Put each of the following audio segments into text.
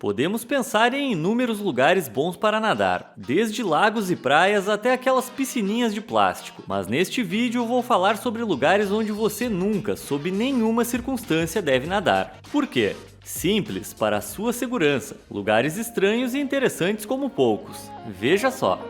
Podemos pensar em inúmeros lugares bons para nadar, desde lagos e praias até aquelas piscininhas de plástico. Mas neste vídeo eu vou falar sobre lugares onde você nunca, sob nenhuma circunstância, deve nadar. Por quê? Simples, para a sua segurança. Lugares estranhos e interessantes como poucos. Veja só.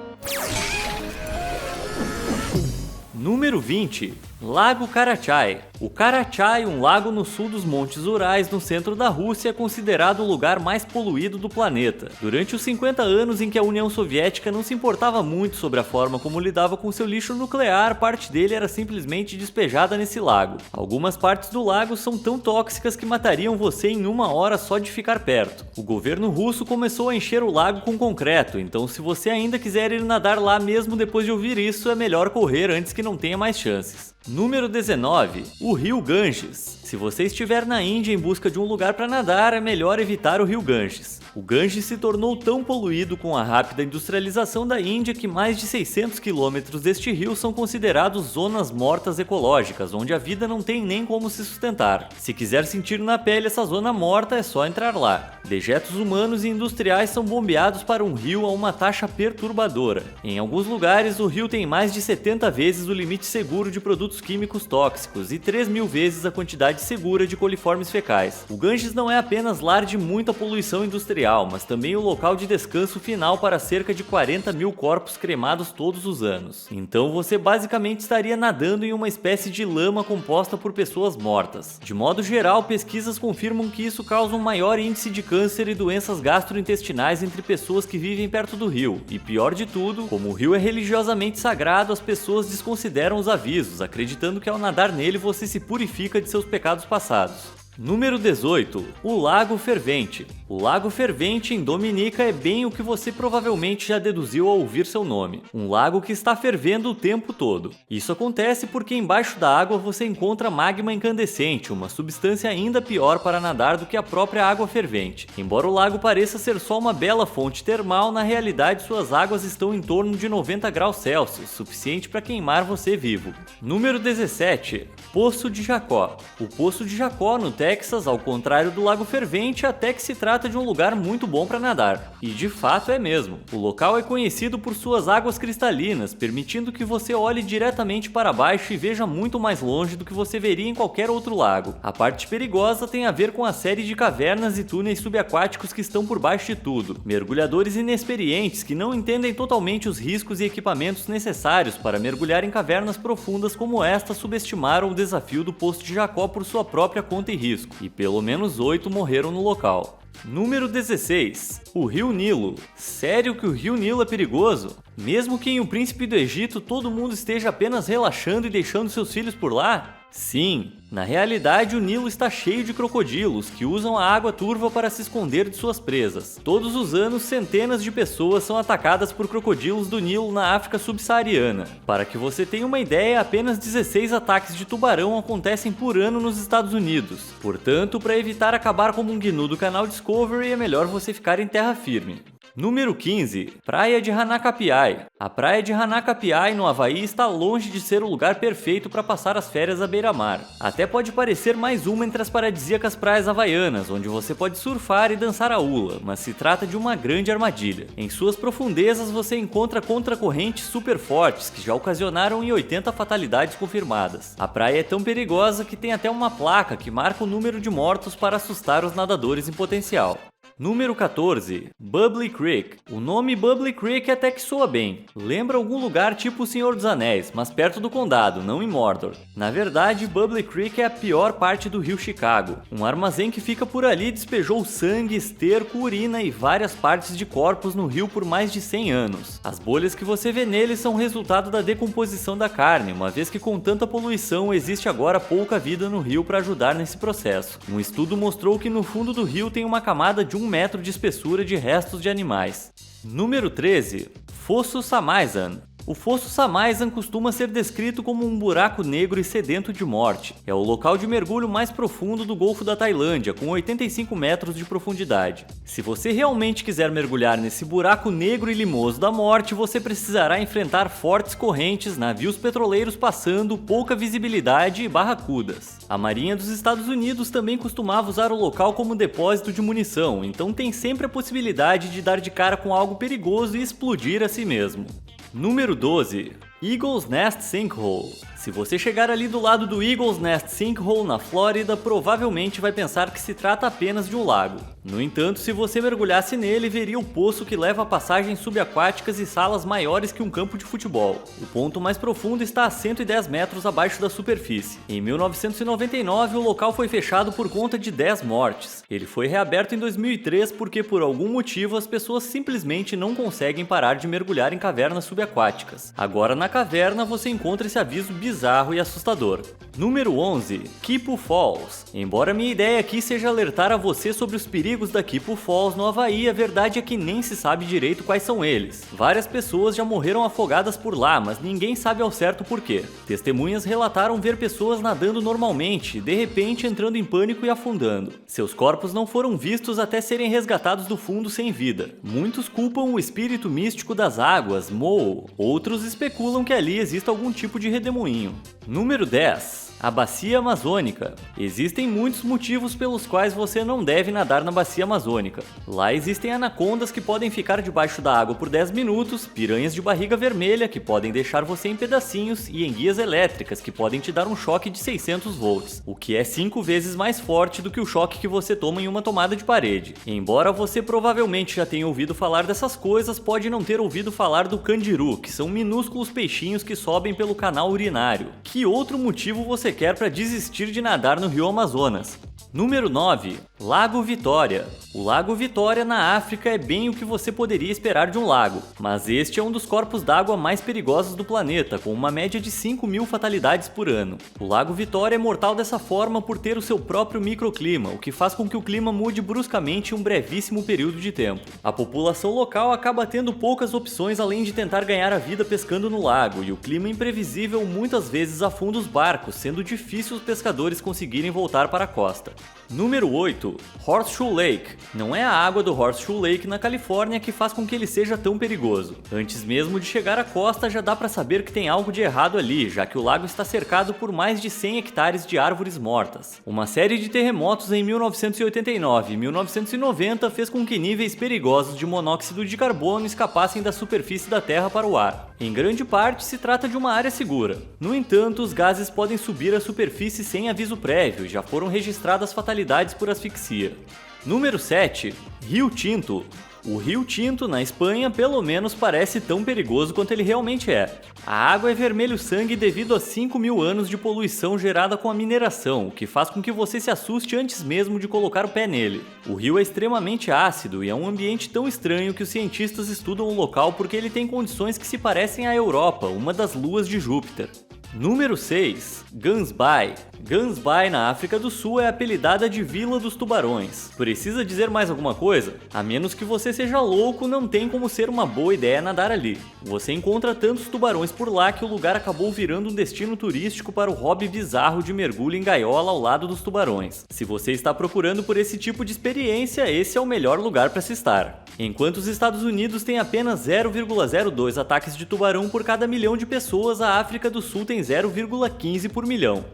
Número 20. Lago Karachay. O Karachay, um lago no sul dos Montes Urais, no centro da Rússia, é considerado o lugar mais poluído do planeta. Durante os 50 anos em que a União Soviética não se importava muito sobre a forma como lidava com seu lixo nuclear, parte dele era simplesmente despejada nesse lago. Algumas partes do lago são tão tóxicas que matariam você em uma hora só de ficar perto. O governo russo começou a encher o lago com concreto, então se você ainda quiser ir nadar lá mesmo depois de ouvir isso, é melhor correr antes que não tenha mais chances. Número 19. O Rio Ganges. Se você estiver na Índia em busca de um lugar para nadar, é melhor evitar o Rio Ganges. O Ganges se tornou tão poluído com a rápida industrialização da Índia que mais de 600 quilômetros deste rio são considerados zonas mortas ecológicas, onde a vida não tem nem como se sustentar. Se quiser sentir na pele essa zona morta, é só entrar lá. Dejetos humanos e industriais são bombeados para um rio a uma taxa perturbadora. Em alguns lugares, o rio tem mais de 70 vezes o limite seguro de produtos químicos tóxicos e 3.000 vezes a quantidade segura de coliformes fecais. O Ganges não é apenas lar de muita poluição industrial, mas também o local de descanso final para cerca de 40.000 corpos cremados todos os anos. Então você basicamente estaria nadando em uma espécie de lama composta por pessoas mortas. De modo geral, pesquisas confirmam que isso causa um maior índice de câncer e doenças gastrointestinais entre pessoas que vivem perto do rio. E pior de tudo, como o rio é religiosamente sagrado, as pessoas desconsideram os avisos, acreditando que ao nadar nele você se purifica de seus pecados passados. Número 18. O Lago Fervente. O Lago Fervente em Dominica é bem o que você provavelmente já deduziu ao ouvir seu nome. Um lago que está fervendo o tempo todo. Isso acontece porque embaixo da água você encontra magma incandescente, uma substância ainda pior para nadar do que a própria água fervente. Embora o lago pareça ser só uma bela fonte termal, na realidade suas águas estão em torno de 90 graus Celsius, suficiente para queimar você vivo. Número 17. Poço de Jacó. O Poço de Jacó, no Texas, ao contrário do Lago Fervente, até que se trata de um lugar muito bom para nadar. E de fato é mesmo. O local é conhecido por suas águas cristalinas, permitindo que você olhe diretamente para baixo e veja muito mais longe do que você veria em qualquer outro lago. A parte perigosa tem a ver com a série de cavernas e túneis subaquáticos que estão por baixo de tudo. Mergulhadores inexperientes que não entendem totalmente os riscos e equipamentos necessários para mergulhar em cavernas profundas como esta subestimaram o desafio do Poço de Jacó por sua própria conta e risco. E pelo menos 8 morreram no local. Número 16. O Rio Nilo. Sério que o Rio Nilo é perigoso? Mesmo que em O Príncipe do Egito todo mundo esteja apenas relaxando e deixando seus filhos por lá? Sim, na realidade o Nilo está cheio de crocodilos que usam a água turva para se esconder de suas presas. Todos os anos, centenas de pessoas são atacadas por crocodilos do Nilo na África subsaariana. Para que você tenha uma ideia, apenas 16 ataques de tubarão acontecem por ano nos Estados Unidos. Portanto, para evitar acabar como um gnu do canal Discovery, é melhor você ficar em terra firme. Número 15. Praia de Hanacapiai. A praia de Hanacapiai, no Havaí, está longe de ser o lugar perfeito para passar as férias à beira-mar. Até pode parecer mais uma entre as paradisíacas praias havaianas, onde você pode surfar e dançar a hula, mas se trata de uma grande armadilha. Em suas profundezas você encontra contracorrentes super fortes que já ocasionaram em 80 fatalidades confirmadas. A praia é tão perigosa que tem até uma placa que marca o número de mortos para assustar os nadadores em potencial. Número 14. Bubbly Creek. O nome Bubbly Creek até que soa bem. Lembra algum lugar tipo o Senhor dos Anéis, mas perto do condado, não em Mordor. Na verdade, Bubbly Creek é a pior parte do rio Chicago. Um armazém que fica por ali despejou sangue, esterco, urina e várias partes de corpos no rio por mais de 100 anos. As bolhas que você vê nele são resultado da decomposição da carne, uma vez que com tanta poluição existe agora pouca vida no rio para ajudar nesse processo. Um estudo mostrou que no fundo do rio tem uma camada de 1 metro de espessura de restos de animais. Número 13. Fosso Samaizan. O Fosso Samaisan costuma ser descrito como um buraco negro e sedento de morte. É o local de mergulho mais profundo do Golfo da Tailândia, com 85 metros de profundidade. Se você realmente quiser mergulhar nesse buraco negro e limoso da morte, você precisará enfrentar fortes correntes, navios petroleiros passando, pouca visibilidade e barracudas. A Marinha dos Estados Unidos também costumava usar o local como depósito de munição, então tem sempre a possibilidade de dar de cara com algo perigoso e explodir a si mesmo. Número 12. Eagle's Nest Sinkhole. Se você chegar ali do lado do Eagle's Nest Sinkhole na Flórida, provavelmente vai pensar que se trata apenas de um lago. No entanto, se você mergulhasse nele, veria o poço que leva a passagens subaquáticas e salas maiores que um campo de futebol. O ponto mais profundo está a 110 metros abaixo da superfície. Em 1999, o local foi fechado por conta de 10 mortes. Ele foi reaberto em 2003 porque, por algum motivo, as pessoas simplesmente não conseguem parar de mergulhar em cavernas subaquáticas. Agora, na caverna, você encontra esse aviso bizarro e assustador. Número 11. Kipo Falls. Embora minha ideia aqui seja alertar a você sobre os perigos da Kipo Falls no Havaí, a verdade é que nem se sabe direito quais são eles. Várias pessoas já morreram afogadas por lá, mas ninguém sabe ao certo por quê. Testemunhas relataram ver pessoas nadando normalmente, de repente entrando em pânico e afundando. Seus corpos não foram vistos até serem resgatados do fundo sem vida. Muitos culpam o espírito místico das águas, Mo. Outros especulam que ali exista algum tipo de redemoinho. Número 10. A Bacia Amazônica. Existem muitos motivos pelos quais você não deve nadar na Bacia Amazônica. Lá existem anacondas que podem ficar debaixo da água por 10 minutos, piranhas de barriga vermelha que podem deixar você em pedacinhos e enguias elétricas que podem te dar um choque de 600 volts, o que é 5 vezes mais forte do que o choque que você toma em uma tomada de parede. Embora você provavelmente já tenha ouvido falar dessas coisas, pode não ter ouvido falar do candiru, que são minúsculos peixinhos que sobem pelo canal urinário. Que outro motivo você quer para desistir de nadar no Rio Amazonas? Número 9. Lago Vitória. O Lago Vitória na África é bem o que você poderia esperar de um lago, mas este é um dos corpos d'água mais perigosos do planeta, com uma média de 5.000 fatalidades por ano. O Lago Vitória é mortal dessa forma por ter o seu próprio microclima, o que faz com que o clima mude bruscamente em um brevíssimo período de tempo. A população local acaba tendo poucas opções além de tentar ganhar a vida pescando no lago, e o clima imprevisível muitas vezes afunda os barcos, sendo difícil os pescadores conseguirem voltar para a costa. Número 8. Horseshoe Lake. Não é a água do Horseshoe Lake na Califórnia que faz com que ele seja tão perigoso. Antes mesmo de chegar à costa já dá para saber que tem algo de errado ali, já que o lago está cercado por mais de 100 hectares de árvores mortas. Uma série de terremotos em 1989 e 1990 fez com que níveis perigosos de monóxido de carbono escapassem da superfície da Terra para o ar. Em grande parte se trata de uma área segura. No entanto, os gases podem subir à superfície sem aviso prévio e já foram registradas fatalidades por asfixia. Número 7. Rio Tinto. O Rio Tinto, na Espanha, pelo menos parece tão perigoso quanto ele realmente é. A água é vermelho sangue devido a 5.000 anos de poluição gerada com a mineração, o que faz com que você se assuste antes mesmo de colocar o pé nele. O rio é extremamente ácido e é um ambiente tão estranho que os cientistas estudam o local porque ele tem condições que se parecem à Europa, uma das luas de Júpiter. Número 6. Gansbai. Gansbai, na África do Sul, é apelidada de Vila dos Tubarões. Precisa dizer mais alguma coisa? A menos que você seja louco, não tem como ser uma boa ideia nadar ali. Você encontra tantos tubarões por lá que o lugar acabou virando um destino turístico para o hobby bizarro de mergulho em gaiola ao lado dos tubarões. Se você está procurando por esse tipo de experiência, esse é o melhor lugar para se estar. Enquanto os Estados Unidos têm apenas 0,02 ataques de tubarão por cada milhão de pessoas, a África do Sul tem 0,15 por milhão.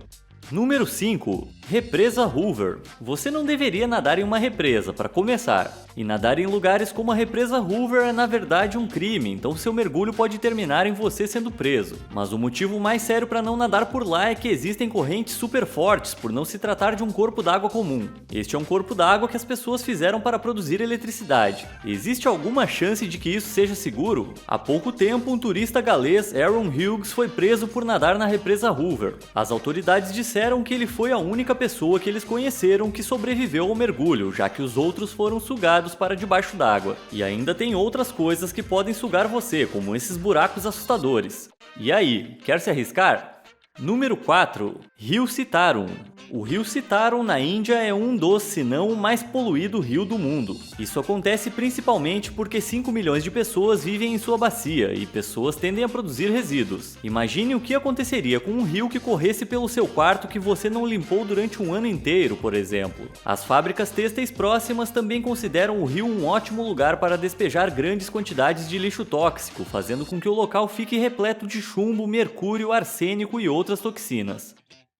Número 5. Represa Hoover. Você não deveria nadar em uma represa, para começar. E nadar em lugares como a represa Hoover é na verdade um crime, então seu mergulho pode terminar em você sendo preso. Mas o motivo mais sério para não nadar por lá é que existem correntes super fortes por não se tratar de um corpo d'água comum. Este é um corpo d'água que as pessoas fizeram para produzir eletricidade. Existe alguma chance de que isso seja seguro? Há pouco tempo, um turista galês, Aaron Hughes, foi preso por nadar na represa Hoover. As autoridades disseram que ele foi a única pessoa que eles conheceram que sobreviveu ao mergulho, já que os outros foram sugados para debaixo d'água. E ainda tem outras coisas que podem sugar você, como esses buracos assustadores. E aí, quer se arriscar? Número 4. Rio Citarum. O rio Citarum na Índia é um dos, se não o mais poluído rio do mundo. Isso acontece principalmente porque 5 milhões de pessoas vivem em sua bacia e pessoas tendem a produzir resíduos. Imagine o que aconteceria com um rio que corresse pelo seu quarto que você não limpou durante um ano inteiro, por exemplo. As fábricas têxteis próximas também consideram o rio um ótimo lugar para despejar grandes quantidades de lixo tóxico, fazendo com que o local fique repleto de chumbo, mercúrio, arsênico e outras toxinas.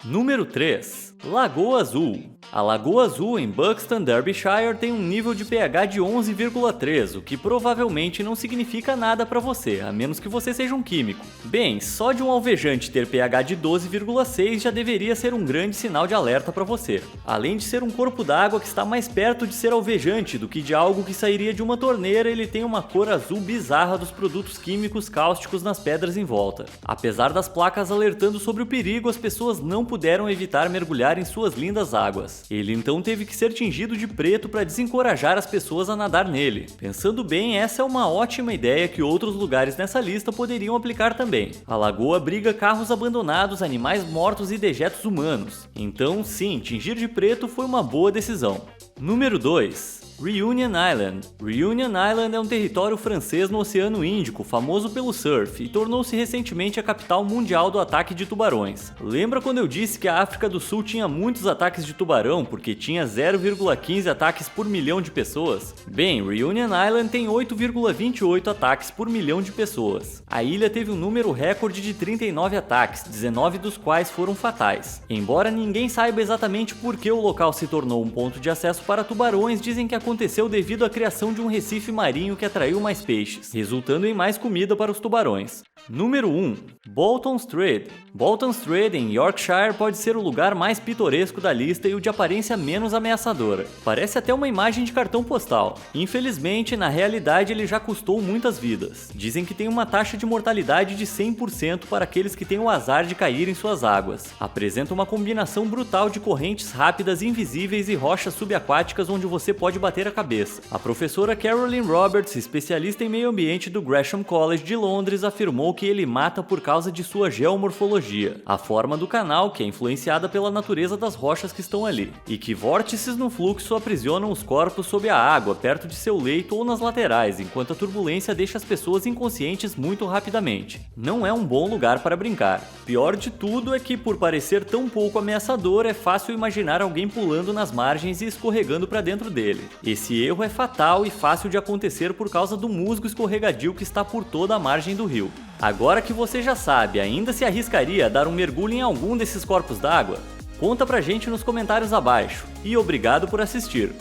Número 3. Lagoa Azul. A Lagoa Azul em Buxton, Derbyshire tem um nível de pH de 11,3, o que provavelmente não significa nada para você, a menos que você seja um químico. Bem, só de um alvejante ter pH de 12,6 já deveria ser um grande sinal de alerta para você. Além de ser um corpo d'água que está mais perto de ser alvejante do que de algo que sairia de uma torneira, ele tem uma cor azul bizarra dos produtos químicos cáusticos nas pedras em volta. Apesar das placas alertando sobre o perigo, as pessoas não puderam evitar mergulhar em suas lindas águas. Ele então teve que ser tingido de preto para desencorajar as pessoas a nadar nele. Pensando bem, essa é uma ótima ideia que outros lugares nessa lista poderiam aplicar também. A lagoa abriga carros abandonados, animais mortos e dejetos humanos. Então, sim, tingir de preto foi uma boa decisão. Número 2. Reunion Island. Reunion Island é um território francês no Oceano Índico, famoso pelo surf, e tornou-se recentemente a capital mundial do ataque de tubarões. Lembra quando eu disse que a África do Sul tinha muitos ataques de tubarão, porque tinha 0,15 ataques por milhão de pessoas? Bem, Reunion Island tem 8,28 ataques por milhão de pessoas. A ilha teve um número recorde de 39 ataques, 19 dos quais foram fatais. Embora ninguém saiba exatamente por que o local se tornou um ponto de acesso para tubarões, dizem que aconteceu devido à criação de um recife marinho que atraiu mais peixes, resultando em mais comida para os tubarões. Número 1. Bolton Strait. Bolton Strait em Yorkshire pode ser o lugar mais pitoresco da lista e o de aparência menos ameaçadora. Parece até uma imagem de cartão postal. Infelizmente, na realidade ele já custou muitas vidas. Dizem que tem uma taxa de mortalidade de 100% para aqueles que têm o azar de cair em suas águas. Apresenta uma combinação brutal de correntes rápidas invisíveis e rochas subaquáticas onde você pode bater a cabeça. A professora Caroline Roberts, especialista em meio ambiente do Gresham College de Londres, afirmou que ele mata por causa de sua geomorfologia, a forma do canal que é influenciada pela natureza das rochas que estão ali, e que vórtices no fluxo aprisionam os corpos sob a água, perto de seu leito ou nas laterais, enquanto a turbulência deixa as pessoas inconscientes muito rapidamente. Não é um bom lugar para brincar. Pior de tudo é que, por parecer tão pouco ameaçador, é fácil imaginar alguém pulando nas margens e escorregando para dentro dele. Esse erro é fatal e fácil de acontecer por causa do musgo escorregadio que está por toda a margem do rio. Agora que você já sabe, ainda se arriscaria a dar um mergulho em algum desses corpos d'água? Conta pra gente nos comentários abaixo. E obrigado por assistir!